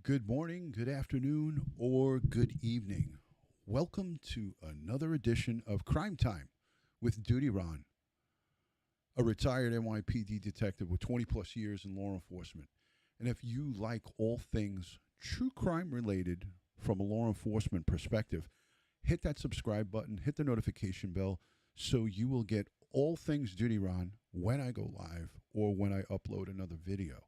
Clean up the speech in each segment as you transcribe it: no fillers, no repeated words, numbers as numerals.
Good morning, good afternoon, or good evening. Welcome to another edition of Crime Time with DutyRon, a retired NYPD detective with 20 plus years in law enforcement. And if you like all things true crime related from a law enforcement perspective, hit that subscribe button, hit the notification bell so you will get all things DutyRon when I go live or when I upload another video.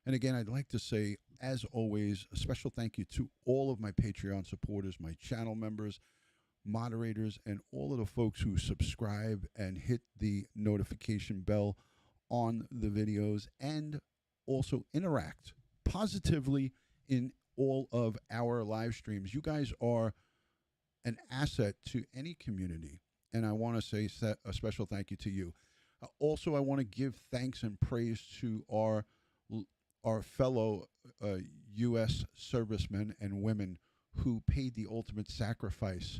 And again, I'd like to say, as always, a special thank you to all of my Patreon supporters, my channel members, moderators, and all of the folks who subscribe and hit the notification bell on the videos and also interact positively in all of our live streams. You guys are an asset to any community, and I want to say a special thank you to you. Also, I want to give thanks and praise to our fellow U.S. servicemen and women who paid the ultimate sacrifice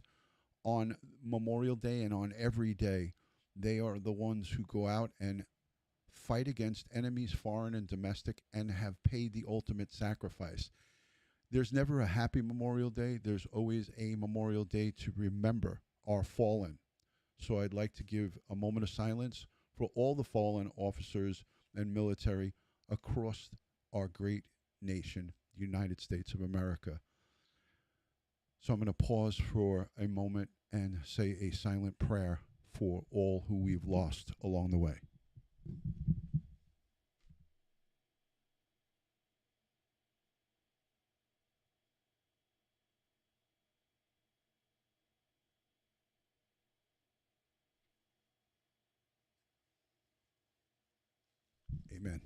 on Memorial Day and on every day. They are the ones who go out and fight against enemies, foreign and domestic, and have paid the ultimate sacrifice. There's never a happy Memorial Day. There's always a Memorial Day to remember our fallen. So I'd like to give a moment of silence for all the fallen officers and military across our great nation, the United States of America. So I'm going to pause for a moment and say a silent prayer for all who we've lost along the way. Amen.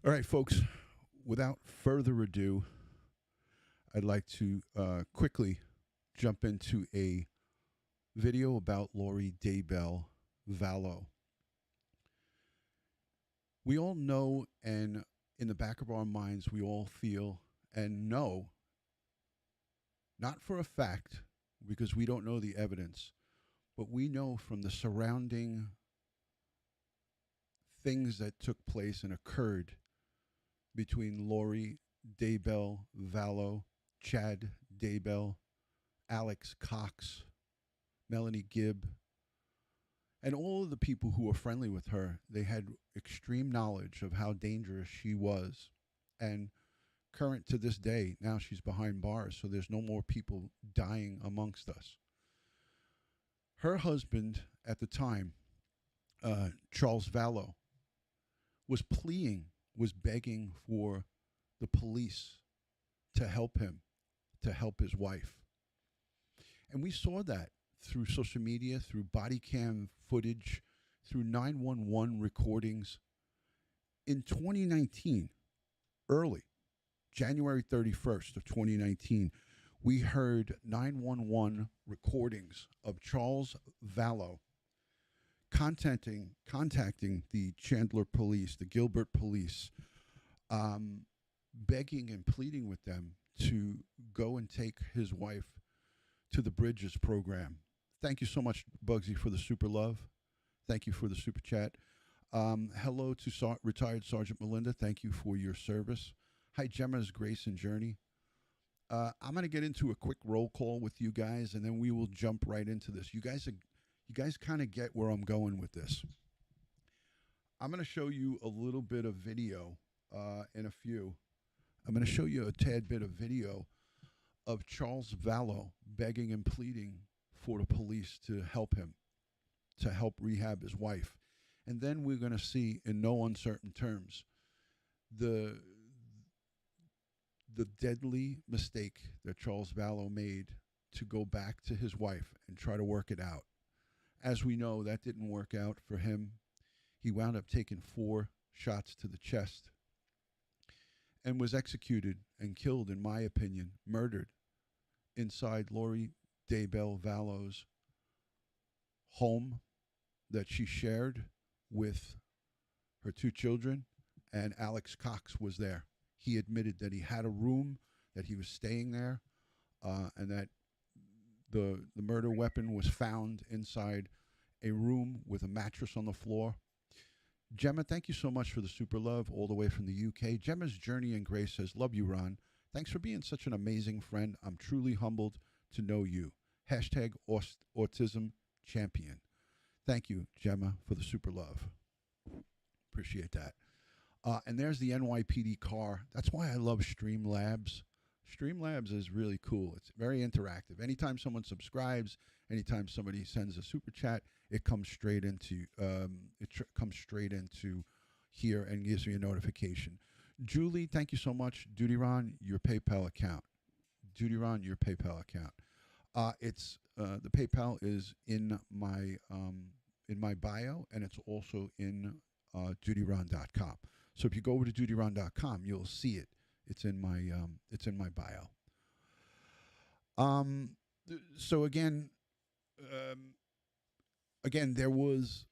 All right, folks, without further ado, I'd like to quickly jump into a video about Lori Daybell Vallow. We all know, and in the back of our minds, we all feel and know, not for a fact, because we don't know the evidence, but we know from the surrounding things that took place and occurred between Lori Daybell Vallow, Chad Daybell, Alex Cox, Melanie Gibb, and all of the people who were friendly with her. They had extreme knowledge of how dangerous she was. And current to this day, now she's behind bars, so there's no more people dying amongst us. Her husband at the time, Charles Vallow, was begging for the police to help him, to help his wife. And we saw that through social media, through body cam footage, through 911 recordings. In 2019, early, January 31st of 2019, we heard 911 recordings of Charles Vallow contacting the Chandler police, the Gilbert police, begging and pleading with them to go and take his wife to the Bridges program. Thank you so much, Bugsy, for the super love. Thank you for the super chat. Hello to retired Sergeant Melinda. Thank you for your service. Hi, Gemma's Grace and Journey. I'm going to get into a quick roll call with you guys, and then we will jump right into this. You guys kind of get where I'm going with this. I'm going to show you a little bit of video in a few. I'm going to show you a tad bit of video of Charles Vallow begging and pleading for the police to help him, to help rehab his wife. And then we're going to see, in no uncertain terms, the deadly mistake that Charles Vallow made to go back to his wife and try to work it out. As we know, that didn't work out for him. He wound up taking 4 shots to the chest and was executed and killed, in my opinion, murdered inside Lori Daybell Vallow's home that she shared with her 2 children, and Alex Cox was there. He admitted that he had a room, that he was staying there, and that the murder weapon was found inside a room with a mattress on the floor. Gemma, thank you so much for the super love all the way from the UK. Gemma's Journey and Grace says, love you, Ron. Thanks for being such an amazing friend. I'm truly humbled to know you. Hashtag autism champion. Thank you, Gemma, for the super love. Appreciate that. And there's the NYPD car. That's why I love Streamlabs. Streamlabs is really cool. It's very interactive. Anytime someone subscribes, anytime somebody sends a super chat, it comes straight into here and gives me a notification. Julie, thank you so much. DutyRon, your PayPal account. DutyRon, your PayPal account. It's the PayPal is in my bio, and it's also in DutyRon.com. So if you go over to DutyRon.com, you'll see it. It's in my bio. So again, there was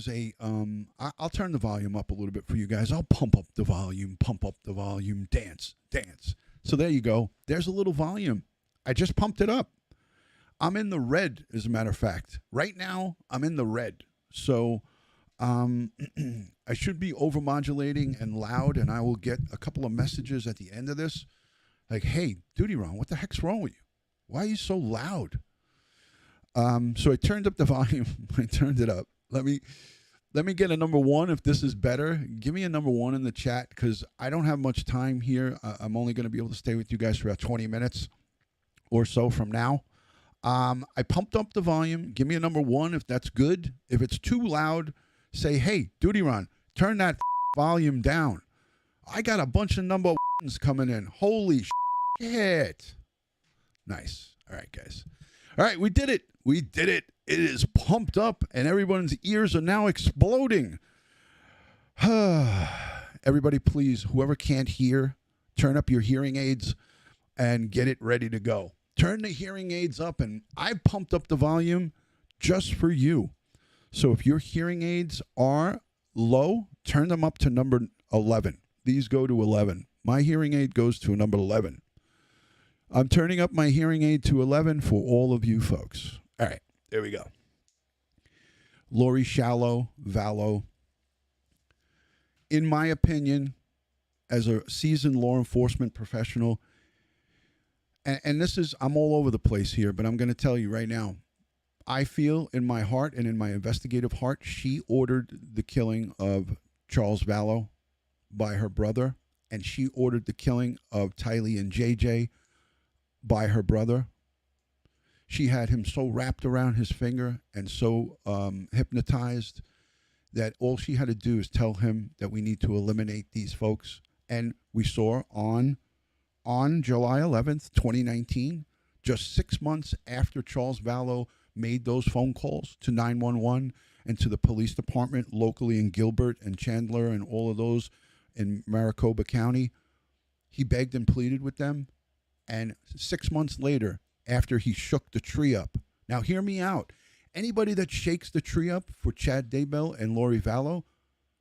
a I'll turn the volume up a little bit for you guys. I'll pump up the volume, dance. So there you go. There's a little volume. I just pumped it up. I'm in the red, as a matter of fact. Right now, I'm in the red. So I should be overmodulating and loud, and I will get a couple of messages at the end of this. Like, hey, DutyRon, what the heck's wrong with you? Why are you so loud? So I turned up the volume. I turned it up. Let me get a number one if this is better. Give me a number one in the chat because I don't have much time here. I'm only going to be able to stay with you guys for about 20 minutes or so from now. I pumped up the volume. Give me a number one if that's good. If it's too loud, say, hey, DutyRon, turn that volume down. I got a bunch of number ones coming in. Holy shit. Nice. All right, guys. All right, we did it. It is pumped up, and everyone's ears are now exploding. Everybody, please, whoever can't hear, turn up your hearing aids and get it ready to go. Turn the hearing aids up, and I pumped up the volume just for you. So if your hearing aids are low, turn them up to number 11. These go to 11. My hearing aid goes to number 11. I'm turning up my hearing aid to 11 for all of you folks. All right, there we go. Lori Vallow. In my opinion, as a seasoned law enforcement professional, and this is, I'm all over the place here, but I'm going to tell you right now, I feel in my heart and in my investigative heart, she ordered the killing of Charles Vallow by her brother, and she ordered the killing of Tylee and JJ by her brother. She had him so wrapped around his finger and so hypnotized that all she had to do is tell him that we need to eliminate these folks. And we saw on July 11th, 2019, just 6 months after Charles Vallow made those phone calls to 911 and to the police department locally in Gilbert and Chandler and all of those in Maricopa County, he begged and pleaded with them. And 6 months later, after he shook the tree up. Now, hear me out. Anybody that shakes the tree up for Chad Daybell and Lori Vallow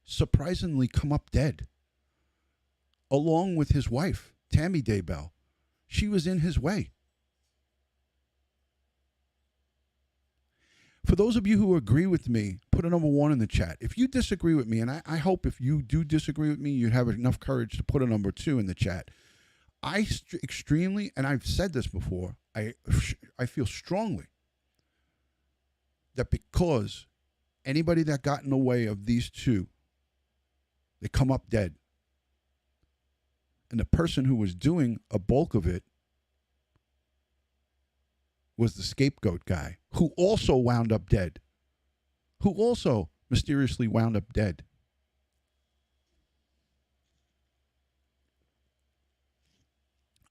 surprisingly come up dead. Along with his wife, Tammy Daybell. She was in his way. For those of you who agree with me, put a number one in the chat. If you disagree with me, and I hope if you do disagree with me, you have enough courage to put a number two in the chat. I extremely, and I've said this before, I feel strongly that because anybody that got in the way of these two, they come up dead. And the person who was doing a bulk of it was the scapegoat guy, who also wound up dead, who also mysteriously wound up dead.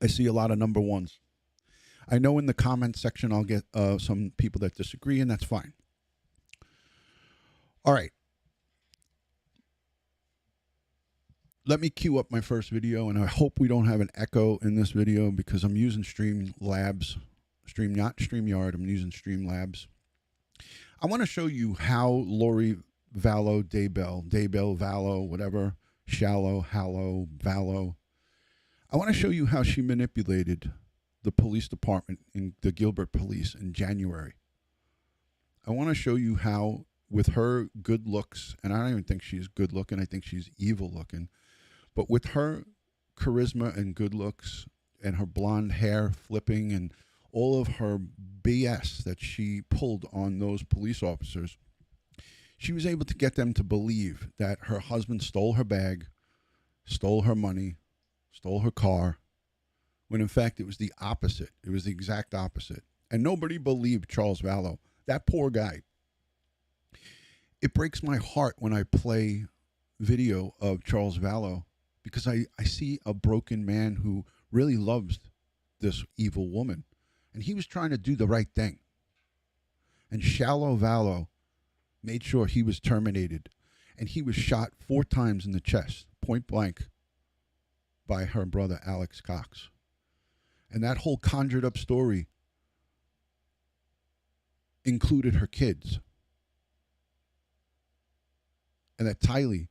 I see a lot of number ones. I know in the comments section I'll get some people that disagree, and that's fine. All right. Let me queue up my first video, and I hope we don't have an echo in this video because I'm using Streamlabs. Not StreamYard, I'm using Streamlabs. I want to show you how Lori Vallow, Daybell, Vallow, whatever, Shallow, Hallow, Vallow. I want to show you how she manipulated the police department in the Gilbert police in January. I want to show you how, with her good looks, and I don't even think she's good looking, I think she's evil looking, but with her charisma and good looks and her blonde hair flipping and all of her BS that she pulled on those police officers, she was able to get them to believe that her husband stole her bag, stole her money, stole her car, when in fact it was the opposite. It was the exact opposite. And nobody believed Charles Vallow. That poor guy. It breaks my heart when I play video of Charles Vallow because I see a broken man who really loves this evil woman. And he was trying to do the right thing. And Shallow Vallow made sure he was terminated. And he was shot 4 times in the chest, point blank, by her brother, Alex Cox. And that whole conjured up story included her kids. And that Tylee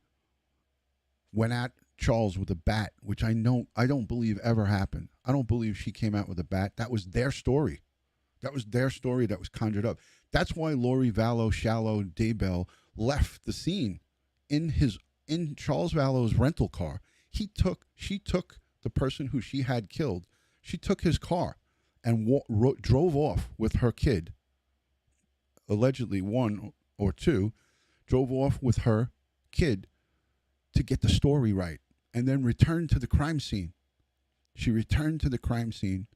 went at Charles with a bat, which I don't believe ever happened. I don't believe she came out with a bat. That was their story. That was their story that was conjured up. That's why Lori Vallow, Shallow, Daybell left the scene in Charles Vallow's rental car. She took the person who she had killed. She took his car and drove off with her kid. Allegedly 1 or 2, drove off with her kid to get the story right, and then returned to the crime scene. She returned to the crime scene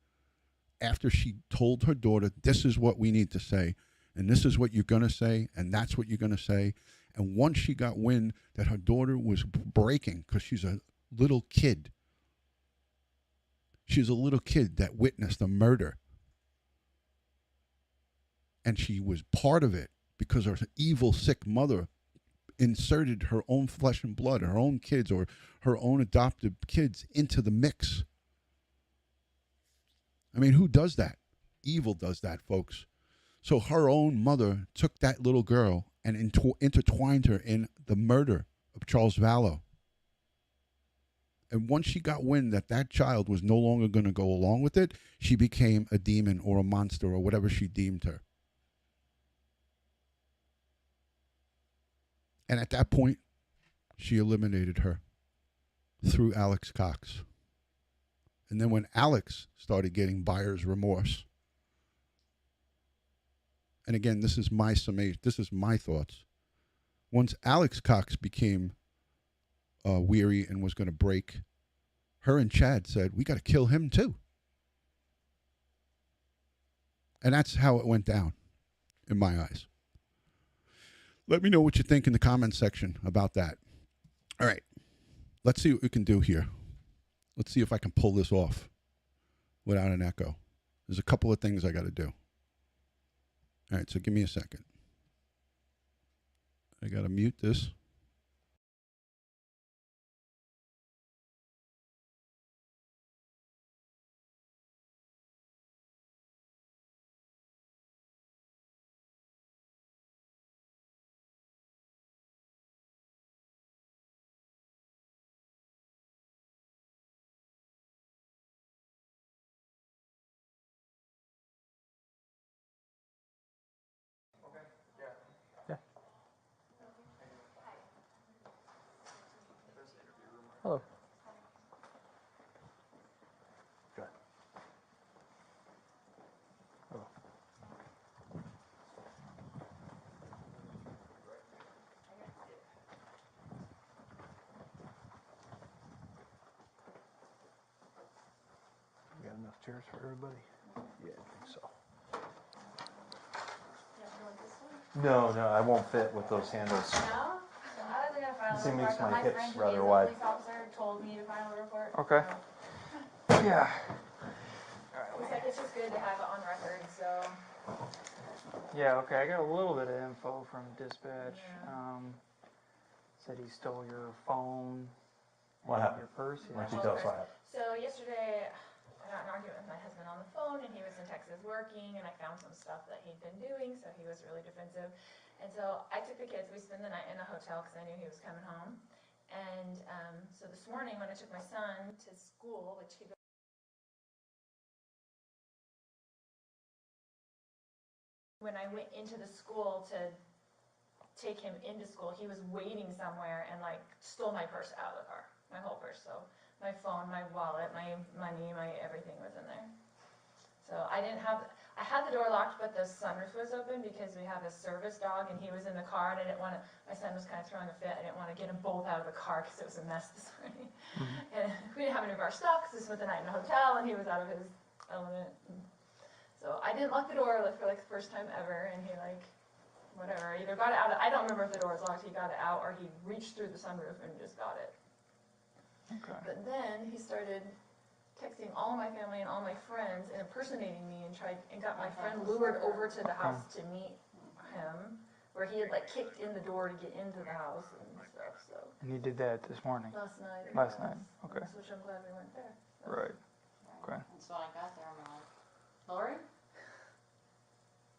after she told her daughter, this is what we need to say, and this is what you're going to say, and that's what you're going to say. And once she got wind that her daughter was breaking, because she's a little kid, she's a little kid that witnessed a murder, and she was part of it because her evil, sick mother inserted her own flesh and blood, her own kids or her own adopted kids into the mix. I mean, who does that? Evil does that, folks. So her own mother took that little girl and intertwined her in the murder of Charles Vallow. And once she got wind that that child was no longer going to go along with it, she became a demon or a monster or whatever she deemed her. And at that point, she eliminated her through Alex Cox. And then when Alex started getting buyer's remorse, and again, this is my summation, this is my thoughts. Once Alex Cox became weary and was going to break, her and Chad said, we got to kill him too. And that's how it went down, in my eyes. Let me know what you think in the comments section about that. All right. Let's see what we can do here. Let's see if I can pull this off without an echo. There's a couple of things I got to do. All right, so give me a second. I got to mute this. Yeah. Hello. Good. Hello. We got enough chairs for everybody? Yeah, I think so. No, I won't fit with those handles. No? I wasn't gonna file a This thing report, makes but my my hips friend who rather is a wide. police officer told me to file a report. Okay. So Yeah. he's like, it's just good to have it on record, so. Yeah, okay, I got a little bit of info from dispatch. Yeah. Said he stole your phone. What and happened? your purse. Why don't you tell us what happened? So yesterday, I got in an argument with my husband on the phone, and he was in Texas working, and I found some stuff that he'd been doing, so he was really defensive. And so I took the kids, we spent the night in a hotel because I knew he was coming home. And so this morning when I took my son to school, which he When I went into the school to take him into school, he was waiting somewhere and like stole my purse out of the car, my whole purse. So my phone, my wallet, my money, my everything was in there. So I had the door locked, but the sunroof was open because we have a service dog and he was in the car and I didn't want to, my son was kind of throwing a fit. I didn't want to get them both out of the car because it was a mess this morning. And we didn't have any of our stuff because we spent the night in a hotel and he was out of his element. So I didn't lock the door for like the first time ever, and he like, whatever, either got it out, I don't remember if the door was locked, he got it out, or he reached through the sunroof and just got it. Okay. But then he started texting all my family and all my friends and impersonating me and got my friend lured over to the house to meet him, where he had like kicked in the door to get into the house and stuff, so. And you did that this morning? Last night. Last night, okay. Which I'm glad we went there. So. Right. Okay. And so I got there, I'm like, Lori?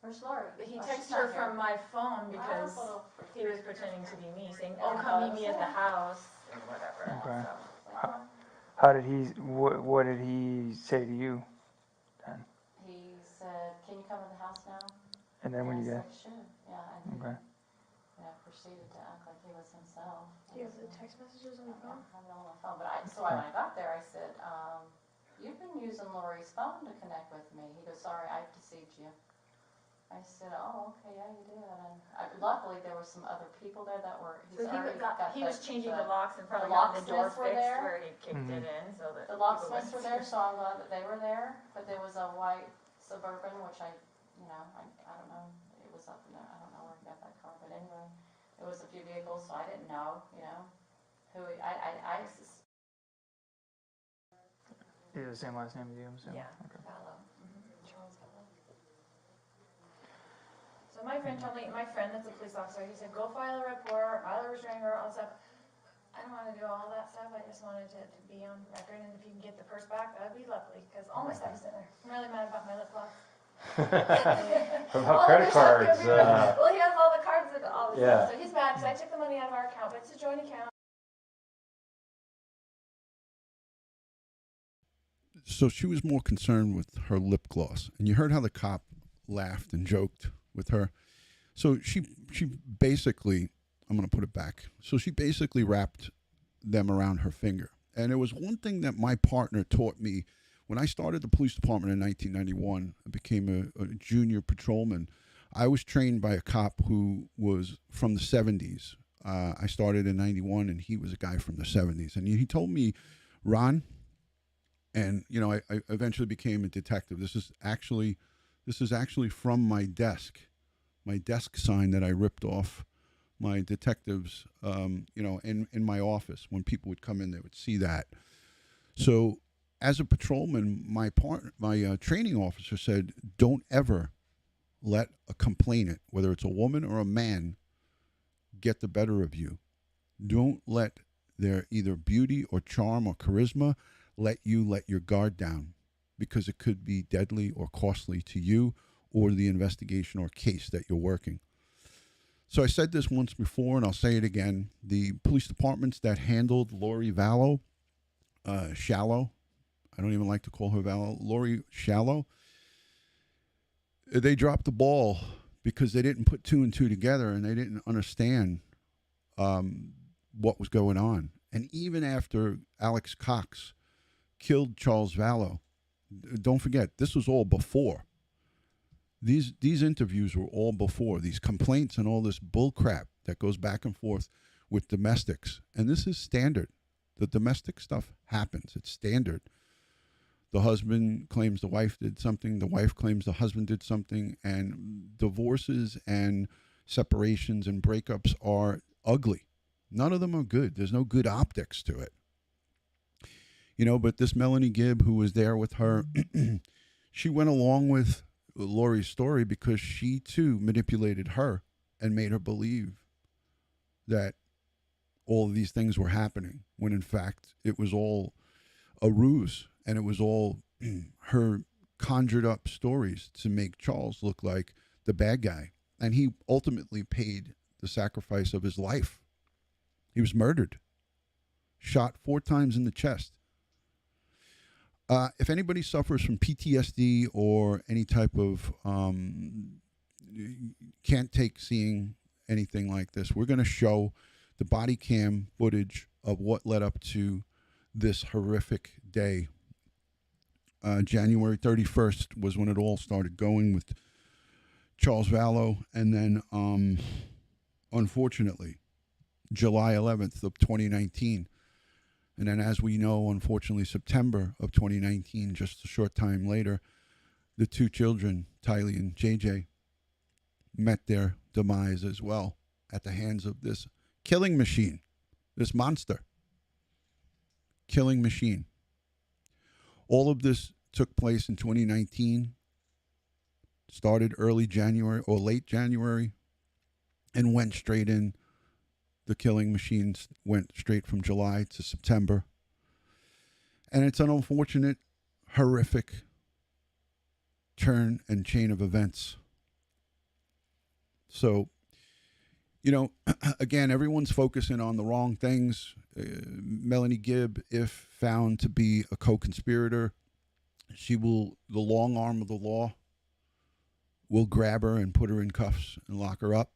Where's Lori? But he Oh, texted she's not her from here. my phone because I was a little he was pretending to be me, saying, "Oh, come meet me at the house," or whatever. Okay. So, like, How did he, what did he say to you then? He said, can you come to the house now? And then when And you I got, said, sure, yeah, and he okay. proceeded to act like he was himself. do you have the text messages on your I phone? don't have it on my phone, but when I got there, I said, you've been using Lori's phone to connect with me. He goes, sorry, I deceived you. I said, oh, okay, yeah, you did. And luckily, there were some other people there that were, So he was changing the locks and probably the got the door locksmiths were fixed there. where he kicked it in, so that The people locksmiths wouldn't were there, see so I'm glad that they were there, but there was a white Suburban, which I don't know, it was up in there, I don't know where he got that car, but anyway, it was a few vehicles, so I didn't know, who, I He has the same last name as you, I'm assuming? Yeah. Okay. Vallow. Charles Vallow. So my friend told me, my friend that's a police officer, he said, go file a report, file a restraining order, all that stuff. I don't want to do all that stuff, I just wanted to be on record, and if you can get the purse back, that'd be lovely, because all my stuff's in there. I'm really mad about my lip gloss. About credit cards. Well, he has all the cards and all this Yeah. stuff, so he's mad, because I took the money out of our account, but it's a joint account. So she was more concerned with her lip gloss, and you heard how the cop laughed and joked with her. So she basically, I'm going to put it back. So she basically wrapped them around her finger. And it was one thing that my partner taught me when I started the police department in 1991. I became a junior patrolman. I was trained by a cop who was from the 70s. I started in 91, and he was a guy from the 70s. And he told me, Ron, and I eventually became a detective. This is actually from my desk sign that I ripped off my detectives, in my office. When people would come in, they would see that. So as a patrolman, my training officer said, don't ever let a complainant, whether it's a woman or a man, get the better of you. Don't let their either beauty or charm or charisma let your guard down, because it could be deadly or costly to you or the investigation or case that you're working. So I said this once before, and I'll say it again. The police departments that handled Lori Vallow, Shallow, I don't even like to call her Vallow, Lori Shallow, they dropped the ball because they didn't put two and two together, and they didn't understand what was going on. And even after Alex Cox killed Charles Vallow, don't forget, this was all before. These interviews were all before. These complaints and all this bull crap that goes back and forth with domestics. And this is standard. The domestic stuff happens. It's standard. The husband claims the wife did something. The wife claims the husband did something. And divorces and separations and breakups are ugly. None of them are good. There's no good optics to it. But this Melanie Gibb, who was there with her, she went along with Lori's story because she too manipulated her and made her believe that all of these things were happening, when in fact it was all a ruse, and it was all her conjured up stories to make Charles look like the bad guy. And he ultimately paid the sacrifice of his life. He was murdered, shot 4 times in the chest. If anybody suffers from PTSD or any type of can't take seeing anything like this. We're going to show the body cam footage of what led up to this horrific day. January 31st was when it all started going with Charles Vallow, and then unfortunately July 11th of 2019, and then, as we know, unfortunately, September of 2019, just a short time later, the two children, Tylee and JJ, met their demise as well at the hands of this killing machine, this monster killing machine. All of this took place in 2019, started early January or late January, and went straight in. The killing machines went straight from July to September. And it's an unfortunate, horrific turn and chain of events. So, again, everyone's focusing on the wrong things. Melanie Gibb, if found to be a co-conspirator, the long arm of the law will grab her and put her in cuffs and lock her up.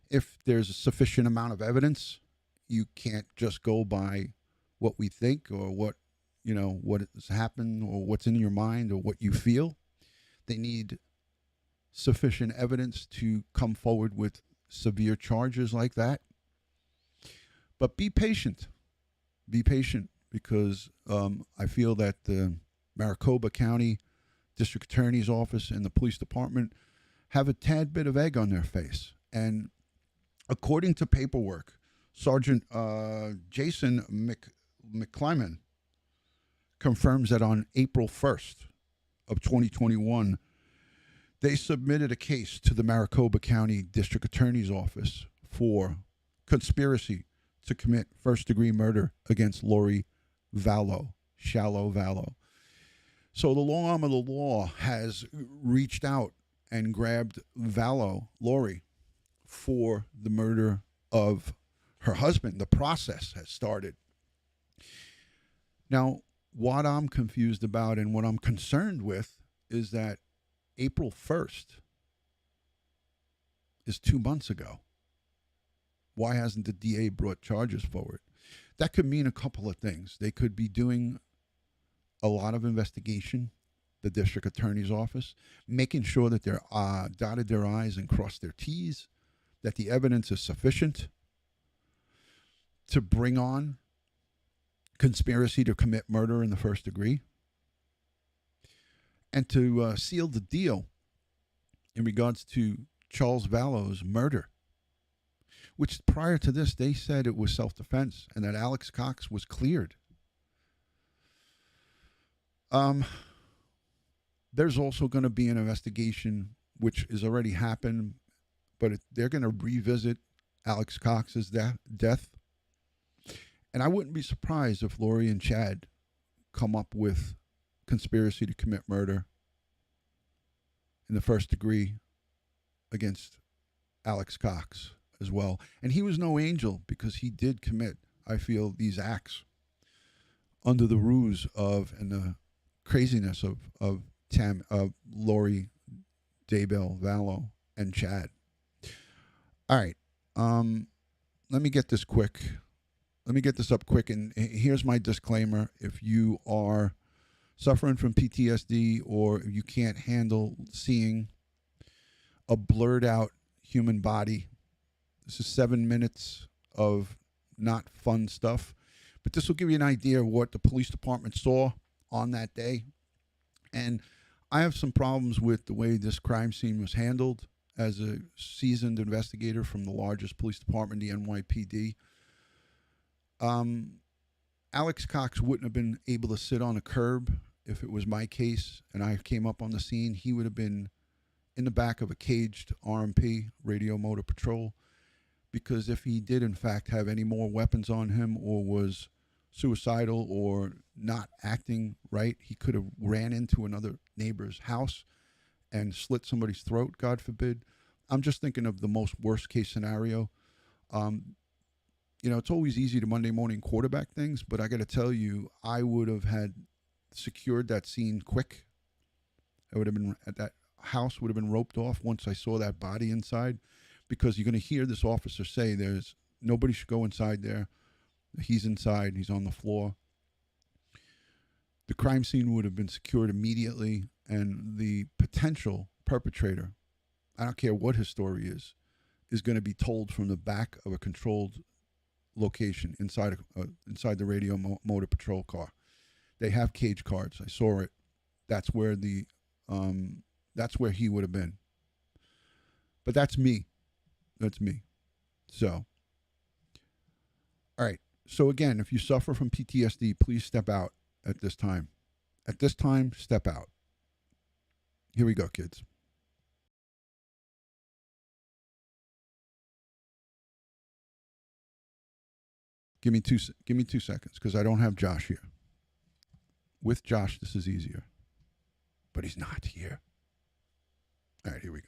If there's a sufficient amount of evidence, you can't just go by what we think or what has happened or what's in your mind or what you feel. They need sufficient evidence to come forward with severe charges like that. But be patient. Be patient, because I feel that the Maricopa County District Attorney's Office and the police department have a tad bit of egg on their face. And according to paperwork, Sergeant Jason McClyman confirms that on April 1st of 2021, they submitted a case to the Maricopa County District Attorney's Office for conspiracy to commit first-degree murder against Lori Vallow, Shallow Vallow. So the long arm of the law has reached out and grabbed Vallow, Lori, for the murder of her husband. The process has started. Now, what I'm confused about and what I'm concerned with is that April 1st is 2 months ago. Why hasn't the DA brought charges forward? That could mean a couple of things. They could be doing a lot of investigation, the district attorney's office, making sure that they're dotted their I's and crossed their T's, that the evidence is sufficient to bring on conspiracy to commit murder in the first degree, and to seal the deal in regards to Charles Vallow's murder, which prior to this, they said it was self-defense and that Alex Cox was cleared. There's also going to be an investigation, which has already happened, but they're going to revisit Alex Cox's death. And I wouldn't be surprised if Lori and Chad come up with conspiracy to commit murder in the first degree against Alex Cox as well. And he was no angel, because he did commit, I feel, these acts under the ruse of and the craziness of Lori, Daybell, Vallow, and Chad. All right. Let me get this quick. Let me get this up quick. And here's my disclaimer. If you are suffering from PTSD or you can't handle seeing a blurred out human body, this is 7 minutes of not fun stuff. But this will give you an idea of what the police department saw on that day. And I have some problems with the way this crime scene was handled as a seasoned investigator from the largest police department, the NYPD. Alex Cox wouldn't have been able to sit on a curb if it was my case and I came up on the scene. He would have been in the back of a caged RMP, Radio Motor Patrol, because if he did in fact have any more weapons on him or was suicidal or not acting right, he could have ran into another neighbor's house and slit somebody's throat, God forbid. I'm just thinking of the most worst case scenario. It's always easy to Monday morning quarterback things, but I got to tell you, I would have had secured that scene quick. I would have been house would have been roped off once I saw that body inside, because you're going to hear this officer say there's nobody should go inside there. He's inside. He's on the floor. The crime scene would have been secured immediately, and the potential perpetrator, I don't care what his story is going to be told from the back of a controlled location inside the radio motor patrol car. They have cage cards. I saw it. That's where he would have been. But that's me. That's me. So, all right. So again, if you suffer from PTSD, please step out at this time. At this time, step out. Here we go, kids. Give me 2 seconds, because I don't have Josh here. With Josh, this is easier. But he's not here. All right, here we go.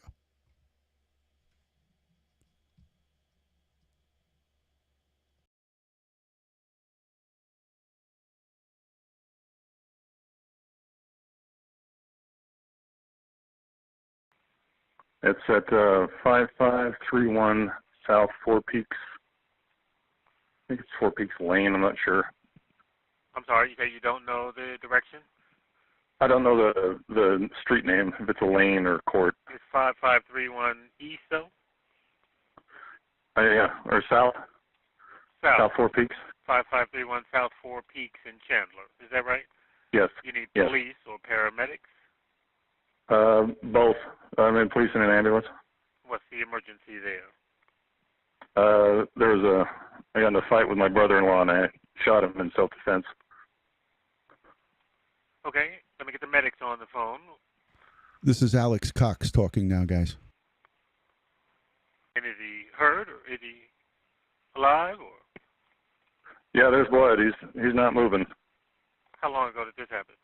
It's at 5531 South Four Peaks. I think it's Four Peaks Lane. I'm not sure. I'm sorry, you say you don't know the direction? I don't know the street name, if it's a lane or court. It's 5531 East, though? Yeah, or South. South Four Peaks. 5531 South Four Peaks in Chandler. Is that right? Yes. You need Yes. police or paramedics? Both. I'm in police and an ambulance. What's the emergency there? I got in a fight with my brother-in-law and I shot him in self-defense. Okay, let me get the medics on the phone. This is Alex Cox talking now, guys. And is he hurt or is he alive or? Yeah, there's blood. He's not moving. How long ago did this happen?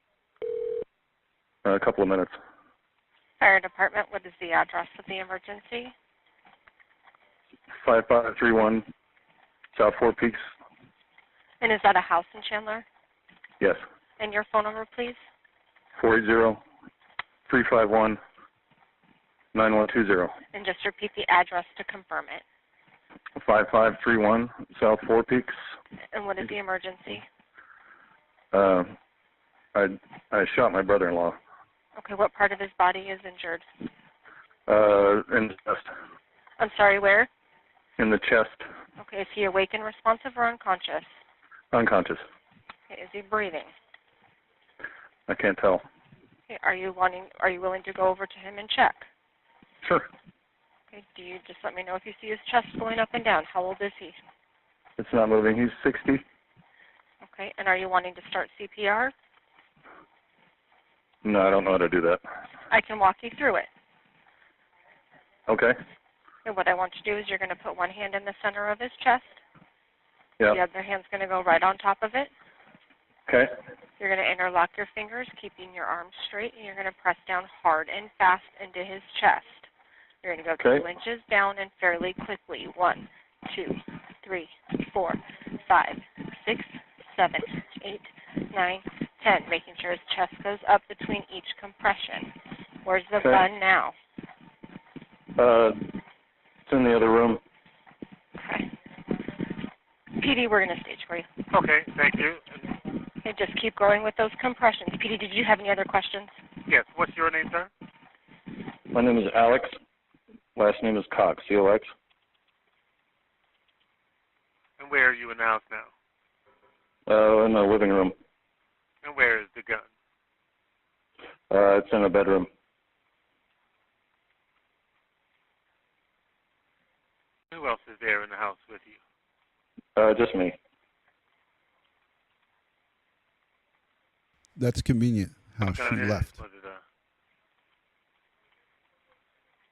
A couple of minutes. Fire department, what is the address of the emergency? 5531 South Four Peaks. And is that a house in Chandler? Yes. And your phone number, please? 480-351-9120. And just repeat the address to confirm it. 5531 South Four Peaks. And what is the emergency? I shot my brother-in-law. Okay, what part of his body is injured? In the chest. I'm sorry, where? In the chest. Okay, is he awake and responsive or unconscious? Unconscious. Okay, is he breathing? I can't tell. Okay, are you willing to go over to him and check? Sure. Okay, do you just let me know if you see his chest going up and down? How old is he? It's not moving. He's 60. Okay, and are you wanting to start CPR? No, I don't know how to do that. I can walk you through it. Okay. And what I want you to do is you're going to put one hand in the center of his chest. Yeah. The other hand's going to go right on top of it. Okay. You're going to interlock your fingers, keeping your arms straight, and you're going to press down hard and fast into his chest. You're going to go 2 inches down and fairly quickly. 1, 2, 3, 4, 5, 6, 7, 8, 9, 10, making sure his chest goes up between each compression. Where's the gun now? It's in the other room. Okay. PD, we're going to stage for you. Okay, thank you. Okay, just keep going with those compressions. PD, did you have any other questions? Yes, what's your name, sir? My name is Alex. Last name is Cox, C-O-X. And where are you in the house now? In the living room. And where is the gun? It's in a bedroom. Who else is there in the house with you? Just me. That's convenient how she left. Was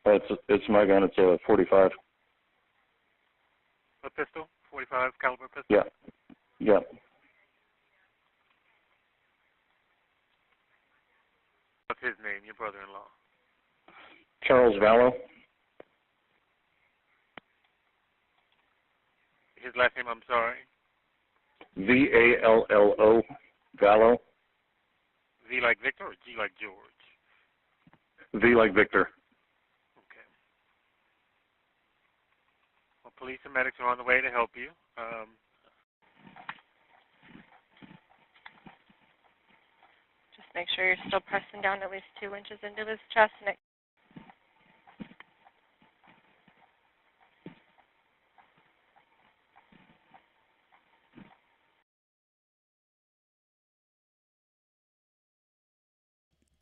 it It's my gun. It's a 45. a pistol? 45 caliber pistol? Yeah. Yeah. What's his name, your brother-in-law? Charles Vallow. His last name, I'm sorry? V-A-L-L-O. Vallow. V like Victor or G like George? V like Victor. Okay. Well, police and medics are on the way to help you. Just make sure you're still pressing down at least 2 inches into his chest.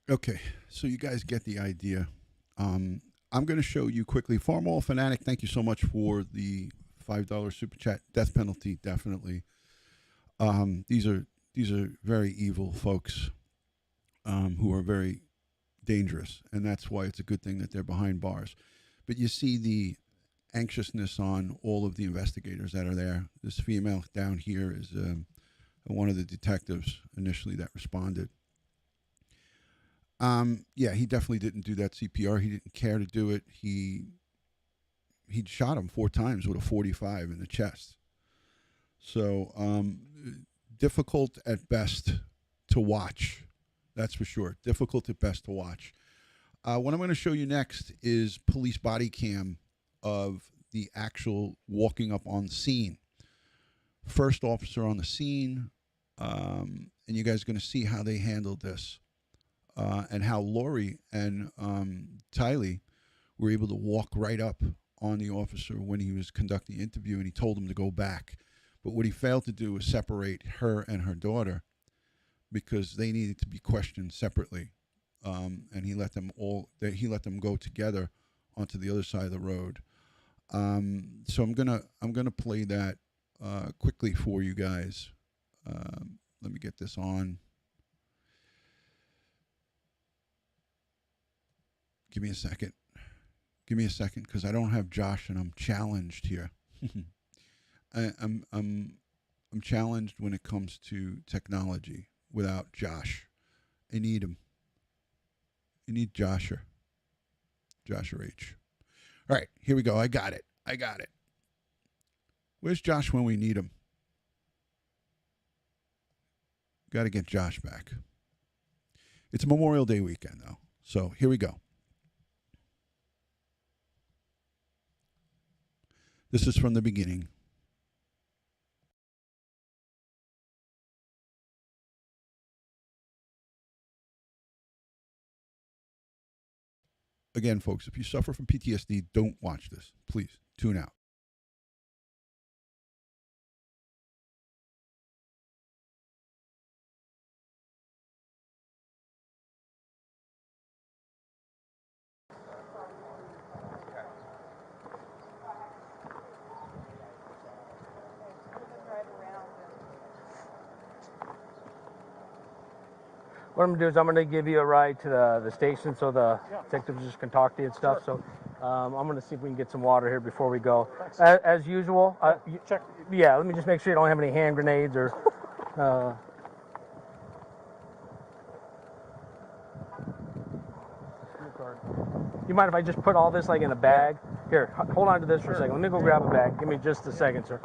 Okay, so you guys get the idea. I'm going to show you quickly. Farmall Fanatic, thank you so much for the $5 super chat. Death penalty, definitely. These are very evil folks who are very dangerous, and that's why it's a good thing that they're behind bars. But you see the anxiousness on all of the investigators that are there. This female down here is one of the detectives initially that responded. Yeah, he definitely didn't do that CPR. He didn't care to do it. He'd shot him 4 times with a .45 in the chest. So difficult at best to watch. That's for sure. Difficult at best to watch. What I'm going to show you next is police body cam of the actual walking up on the scene. First officer on the scene, and you guys are going to see how they handled this. And how Lori and Tylee were able to walk right up on the officer when he was conducting the interview, and he told him to go back. But what he failed to do was separate her and her daughter because they needed to be questioned separately, and he let them go together onto the other side of the road. So I'm gonna play that quickly for you guys. Let me get this on. Give me a second. Because I don't have Josh, and I'm challenged here. I'm challenged when it comes to technology without Josh. I need him. I need Josher H. All right, here we go. I got it. Where's Josh when we need him? Got to get Josh back. It's Memorial Day weekend, though. So here we go. This is from the beginning. Again, folks, if you suffer from PTSD, don't watch this. Please, tune out. What I'm going to do is I'm going to give you a ride to the station so the detectives just can talk to you and stuff. Sure. So I'm going to see if we can get some water here before we go. As usual, check. Yeah, let me just make sure you don't have any hand grenades or... You mind if I just put all this like in a bag? Here, hold on to this for a second. Let me go grab a bag. Give me just a second, sir.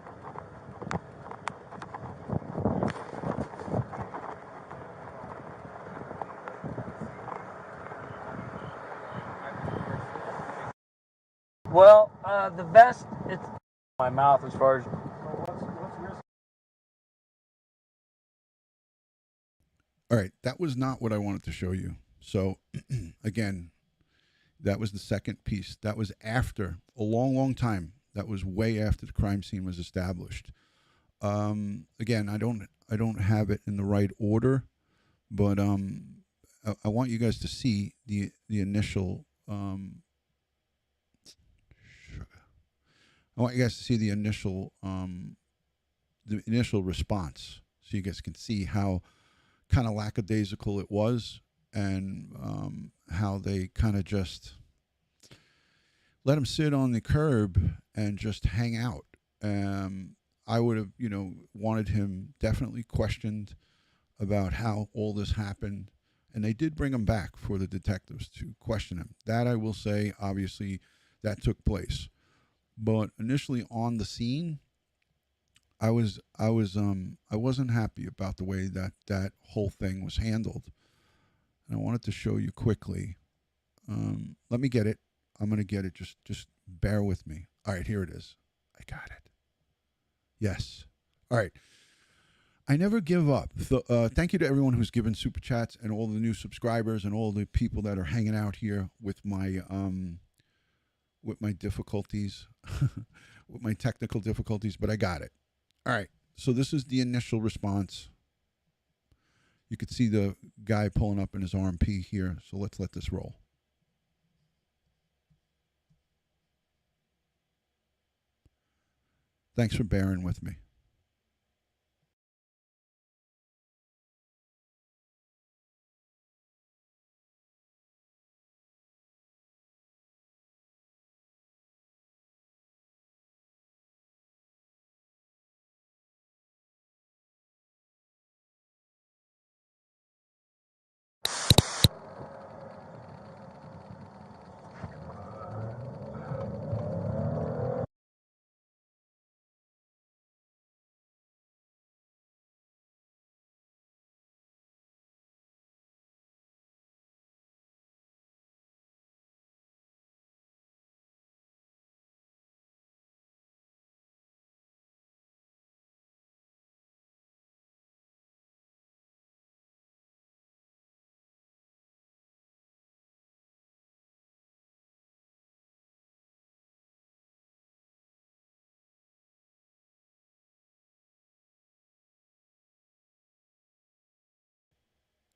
Well, the vest, it's my mouth as far as... All right, that was not what I wanted to show you. So, again, that was the second piece. That was after a long, long time. That was way after the crime scene was established. Again, I don't have it in the right order, but I want you guys to see the initial... I want you guys to see the initial response, so you guys can see how kind of lackadaisical it was, and how they kind of just let him sit on the curb and just hang out. I would have, wanted him definitely questioned about how all this happened, and they did bring him back for the detectives to question him. That I will say, obviously, that took place. But initially on the scene, I wasn't happy about the way that whole thing was handled. And I wanted to show you quickly Let me get it. I'm going to get it. Just bear with me. All right, here it is. I got it. Yes. All right. I never give up. Thank you to everyone who's given super chats and all the new subscribers and all the people that are hanging out here with my difficulties, with my technical difficulties, but I got it. All right. So this is the initial response. You could see the guy pulling up in his RMP here. So let's let this roll. Thanks for bearing with me.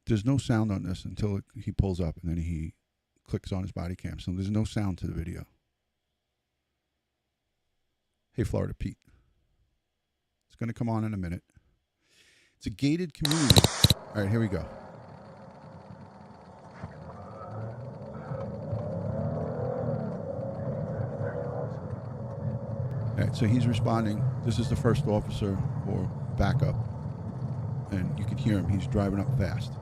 There's no sound on this until he pulls up and then he clicks on his body cam. So there's no sound to the video. Hey, Florida Pete. It's going to come on in a minute. It's a gated community. All right, here we go. All right, so he's responding. This is the first officer or backup. And you can hear him. He's driving up fast.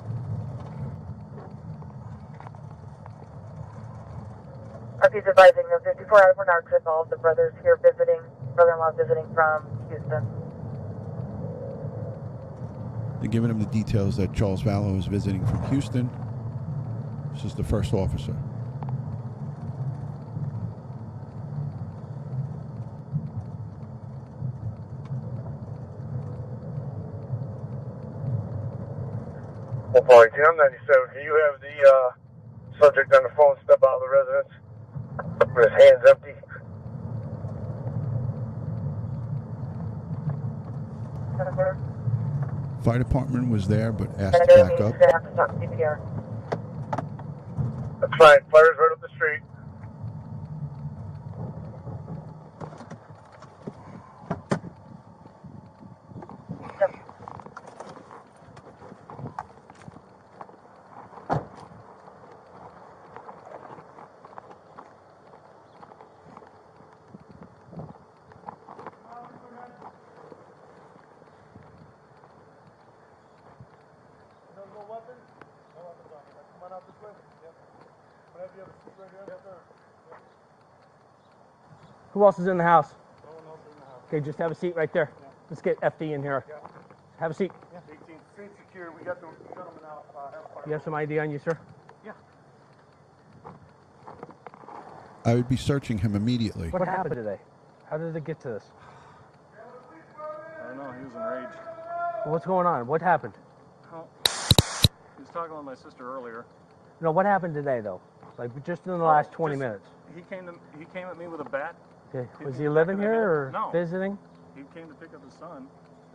RP's advising the 54 hour narcs involved. The brother's here visiting, brother-in-law visiting from Houston. They're giving him the details that Charles Vallow is visiting from Houston. This is the first officer. Well, Jim 97, can you have the subject on the phone step out of the residence with his hands empty? Fire department was there, but asked to back up. That's fine. Fire's right up the street. Who else is in the house? No one else in the house. Okay, just have a seat right there. Yeah. Let's get FD in here. Yeah. Have a seat. Yeah. 18th Street secure. We got the gentleman out. You have some ID on you, sir? Yeah. I would be searching him immediately. What happened today? How did it get to this? I don't know. He was enraged. Well, what's going on? What happened? Oh. He was talking with my sister earlier. No, what happened today, though? Like, just in the last 20 minutes. He came at me with a bat. Okay. Was he living here or no. visiting? He came to pick up his son.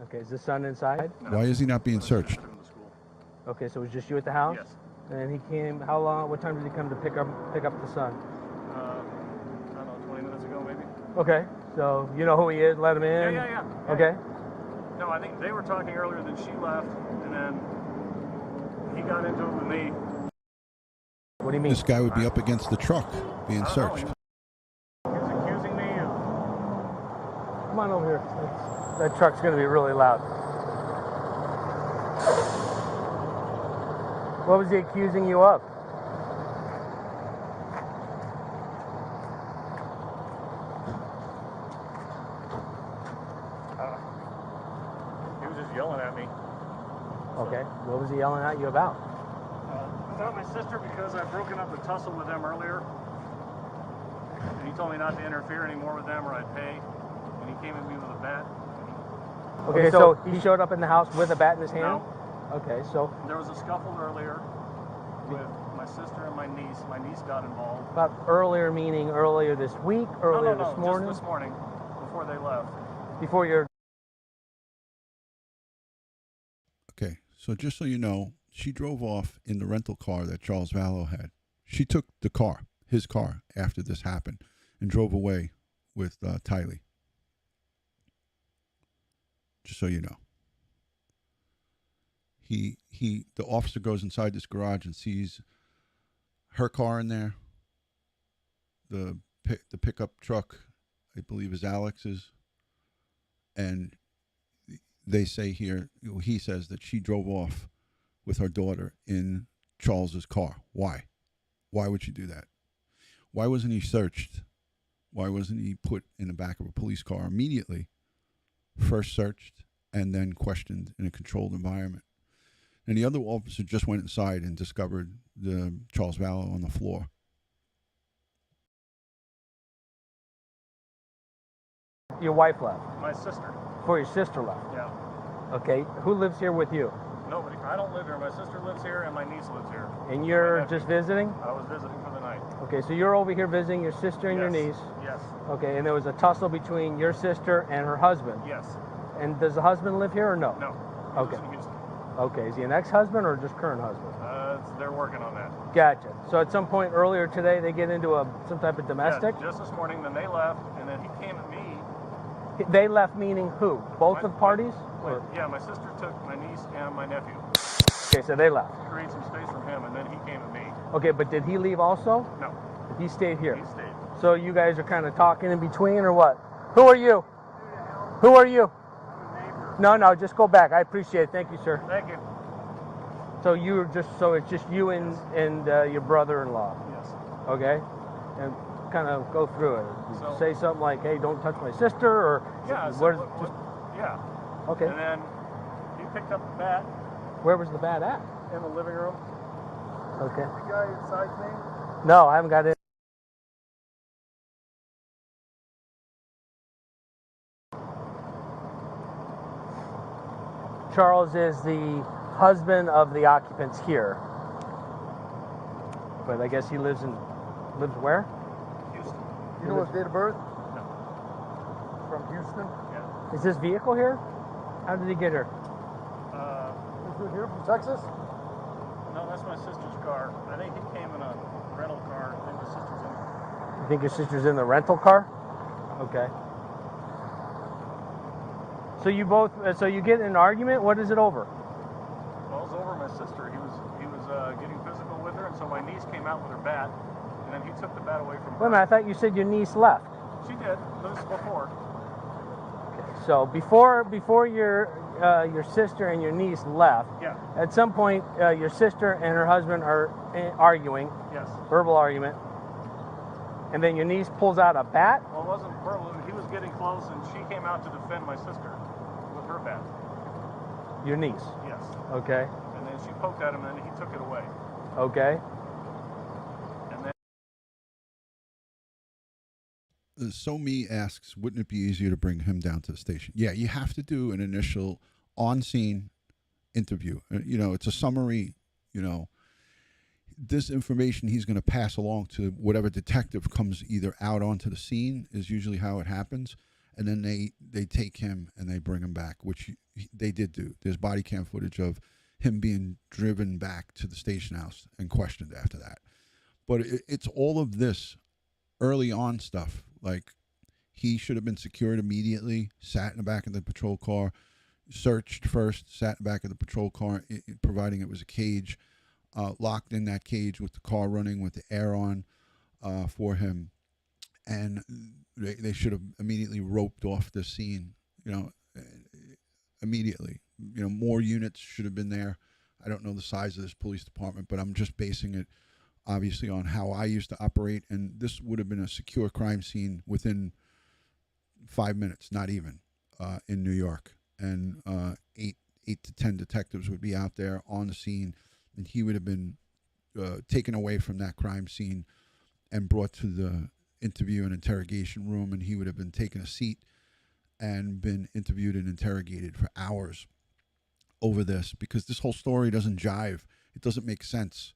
Okay. Is the son inside? No. Why is he not being searched? Okay, so it was just you at the house? Yes. And he came, how long, what time did he come to pick up the son? I don't know, 20 minutes ago maybe. Okay, so you know who he is, let him in? Yeah. Okay. No, I think they were talking earlier, then she left, and then he got into it with me. What do you mean? This guy would be up against the truck being searched. He was accusing me of... Come on over here. That truck's going to be really loud. What was he accusing you of? He was just yelling at me. Okay. What was he yelling at you about? Found my sister because I've broken up the tussle with them earlier. And he told me not to interfere anymore with them or I'd pay. And he came at me with a bat. Okay, so he showed up in the house with a bat in his hand? No. Okay, so... There was a scuffle earlier with my sister and my niece. My niece got involved. About earlier meaning earlier this week, earlier no, this morning? Just this morning, before they left. Before your... Okay, so just so you know, she drove off in the rental car that Charles Vallow had. She took the car, his car, after this happened, and drove away with Tylee. Just so you know. The officer goes inside this garage and sees her car in there. The pickup truck, I believe, is Alex's. And they say here, he says that she drove off with her daughter in Charles's car. Why? Why would she do that? Why wasn't he searched? Why wasn't he put in the back of a police car immediately? First searched and then questioned in a controlled environment. And the other officer just went inside and discovered the Charles Vallow on the floor. Your wife left? My sister. Before your sister left? Yeah. Okay, who lives here with you? Nobody. I don't live here. My sister lives here and my niece lives here. And you're just visiting? I was visiting for the night. Okay, so you're over here visiting your sister and your niece? Yes. Okay, and there was a tussle between your sister and her husband? Yes. And does the husband live here or no? No. Okay. Okay, is he an ex-husband or just current husband? They're working on that. Gotcha. So at some point earlier today, they get into some type of domestic? Yeah, just this morning, then they left, and then he came at me. They left meaning who? Both of parties? Yeah, my sister took my niece and my nephew. Okay, so they left. To create some space from him, and then he came at me. Okay, but did he leave also? No. He stayed here? He stayed. So you guys are kind of talking in between or what? Who are you? Who are you? No, just go back. I appreciate it. Thank you, sir. Thank you. So it's just you and your brother-in-law? Yes. Okay. And kind of go through it. So, say something like, hey, don't touch my sister, or... Yeah. Yeah. Okay. And then he picked up the bat. Where was the bat at? In the living room. Okay. The guy inside's name? No, I haven't got it. Charles is the husband of the occupants here. But I guess he lives where? Houston. You know his date of birth? No. From Houston? Yeah. Is this vehicle here? How did he get here? Is it here from Texas? No, that's my sister's car. I think he came in a rental car. I think my sister's in it. You think your sister's in the rental car? Okay. So you get in an argument? What is it over? Well, it was over my sister. He was getting physical with her, and so my niece came out with her bat, and then he took the bat away from her. Wait a minute, I thought you said your niece left. She did. This was before. Okay, so before your sister and your niece left, yeah. At some point your sister and her husband are arguing. Yes. Verbal argument. And then your niece pulls out a bat? Well, it wasn't verbal. He was getting close, and she came out to defend my sister with her bat. Your niece? Yes. Okay. And then she poked at him, and then he took it away. Okay. And then... So Me asks, wouldn't it be easier to bring him down to the station? Yeah, you have to do an initial on-scene interview. It's a summary, this information he's going to pass along to whatever detective comes either out onto the scene is usually how it happens. And then they take him and they bring him back, which they did do. There's body cam footage of him being driven back to the station house and questioned after that. But it's all of this early on stuff. Like, he should have been secured immediately, sat in the back of the patrol car, searched first, sat in the back of the patrol car, providing it was a cage, locked in that cage with the car running with the air on for him. And they should have immediately roped off the scene, immediately. More units should have been there. I don't know the size of this police department, but I'm just basing it obviously on how I used to operate. And this would have been a secure crime scene within 5 minutes, not even, in New York. And 8 to 10 detectives would be out there on the scene, and he would have been taken away from that crime scene and brought to the interview and interrogation room, and he would have been taken a seat and been interviewed and interrogated for hours over this, because this whole story doesn't jive. It doesn't make sense.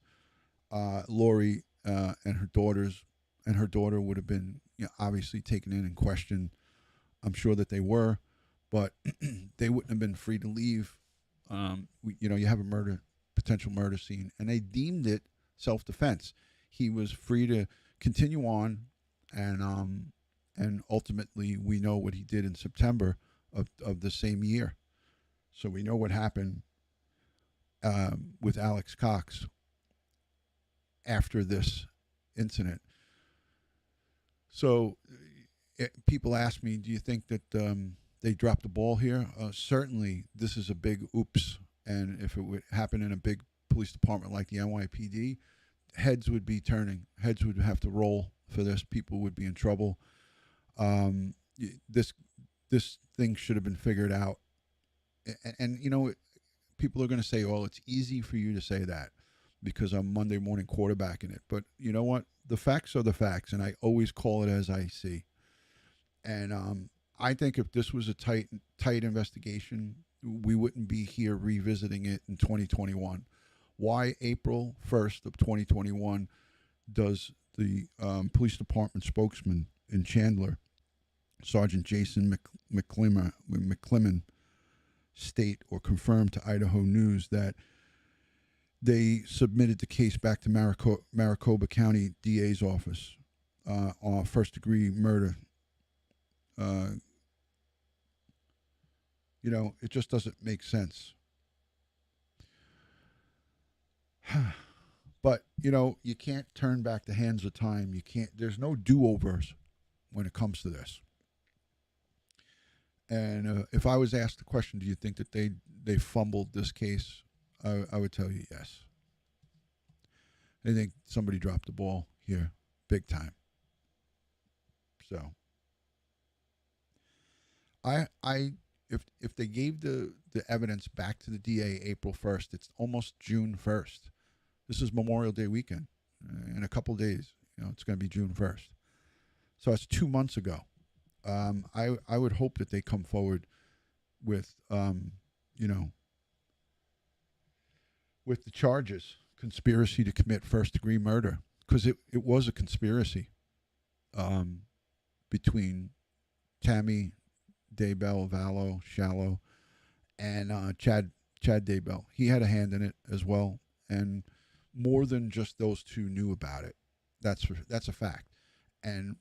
Lori and her daughter would have been, obviously taken in and questioned. I'm sure that they were, but they wouldn't have been free to leave. You have a potential murder scene, and they deemed it self-defense. He was free to continue on, and ultimately we know what he did in September of the same year. So we know what happened with Alex Cox after this incident. So people ask me, do you think that they dropped the ball here? Certainly, this is a big oops. And if it would happen in a big police department like the NYPD, heads would be turning. Heads would have to roll for this. People would be in trouble. This thing should have been figured out. And people are going to say, "Oh, it's easy for you to say that because I'm Monday morning quarterbacking it." But you know what? The facts are the facts, and I always call it as I see. And I think if this was a tight investigation, we wouldn't be here revisiting it in 2021. Why April 1st of 2021 does the police department spokesman in Chandler, Sergeant Jason McClellan, state or confirm to Idaho News that they submitted the case back to Maricopa County DA's office on first-degree murder? It just doesn't make sense. But, you can't turn back the hands of time. There's no do-overs when it comes to this. And if I was asked the question, do you think that they fumbled this case? I would tell you yes. I think somebody dropped the ball here big time. So if they gave the evidence back to the DA April 1st, it's almost June 1st. This is Memorial Day weekend. In a couple of days, it's going to be June 1st. So it's 2 months ago. I would hope that they come forward with, with the charges, conspiracy to commit first-degree murder, because it was a conspiracy between Tammy Daybell, Vallow, Shallow, and Chad Daybell. He had a hand in it as well, and more than just those two knew about it. That's a fact. And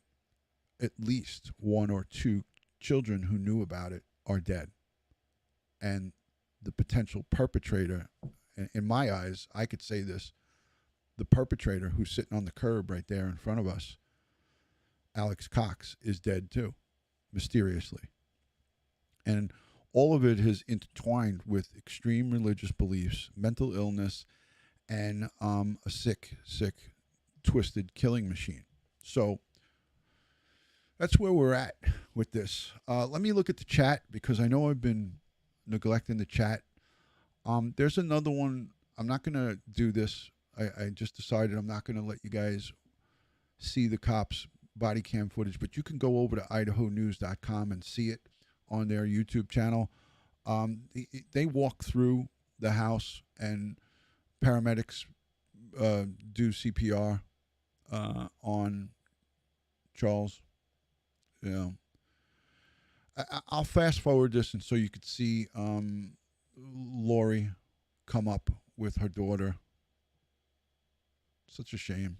at least one or two children who knew about it are dead. And the potential perpetrator, in my eyes, I could say this, the perpetrator who's sitting on the curb right there in front of us, Alex Cox, is dead too, mysteriously. And all of it is intertwined with extreme religious beliefs, mental illness, and a sick, twisted killing machine. So that's where we're at with this. Let me look at the chat, because I know I've been neglecting the chat. There's another one. I'm not going to do this. I just decided I'm not going to let you guys see the cops' body cam footage, but you can go over to idahonews.com and see it on their YouTube channel. They walk through the house, and paramedics do CPR on Charles. I'll fast forward this, and so you could see Lori come up with her daughter. Such a shame.